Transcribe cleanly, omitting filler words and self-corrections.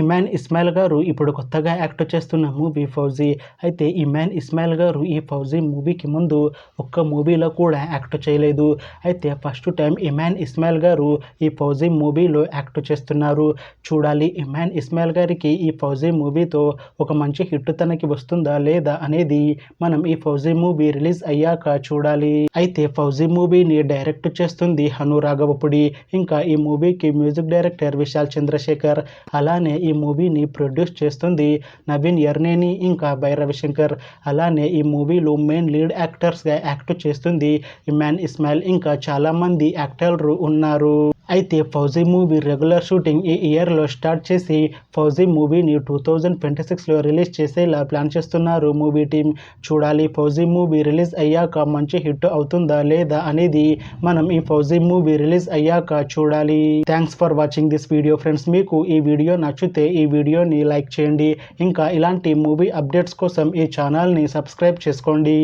ఇమాన్ ఇస్మాయిల్ గారు ఇప్పుడు కొత్తగా యాక్ట్ చేస్తున్న మూవీ ఫౌజీ. అయితే ఇమాన్ ఇస్మాయిల్ గారు ఈ ఫౌజీ మూవీకి ముందు ఒక్క మూవీలో కూడా యాక్ట్ చేయలేదు. అయితే ఫస్ట్ టైం ఇమాన్ ఇస్మాయిల్ గారు ఈ ఫౌజీ మూవీలో యాక్ట్ చేస్తున్నారు. చూడాలి ఇమాన్ ఇస్మాయిల్ గారికి ఈ ఫౌజీ మూవీతో ఒక మంచి హిట్ తనకి వస్తుందా లేదా అనేది మనం ఈ ఫౌజీ మూవీ రిలీజ్ అయ్యాక చూడాలి. అయితే ఫౌజీ మూవీని డైరెక్ట్ చేస్తుంది హను రాఘవపుడి. ఇంకా ఈ మూవీకి మ్యూజిక్ డైరెక్టర్ విశాల్ చంద్రశేఖర్. అలానే ఈ మూవీని ప్రొడ్యూస్ చేస్తుంది నవీన్ ఎర్నేని ఇంకా భైరవి శంకర్. అలానే ఈ మూవీలో మెయిన్ లీడ్ యాక్టర్స్గా యాక్ట్ చేస్తుంది ఇమాన్ ఇస్మాయిల్. ఇంకా చాలామంది యాక్టర్లు ఉన్నారు. అయితే ఫౌజీ మూవీ రెగ్యులర్ షూటింగ్ ఈ ఇయర్లో స్టార్ట్ చేసి ఫౌజీ మూవీని 2026లో రిలీజ్ చేసేలా ప్లాన్ చేస్తున్నారు మూవీ టీం. చూడాలి ఫౌజీ మూవీ రిలీజ్ అయ్యాక మంచి హిట్ అవుతుందా లేదా అనేది మనం ఈ ఫౌజీ మూవీ రిలీజ్ అయ్యాక చూడాలి. Thanks for watching this video friends. మీకు ఈ వీడియో నచ్చితే ఈ వీడియోని లైక్ చేయండి. ఇంకా ఇలాంటి మూవీ అప్డేట్స్ కోసం ఈ ఛానల్ని సబ్స్క్రైబ్ చేసుకోండి.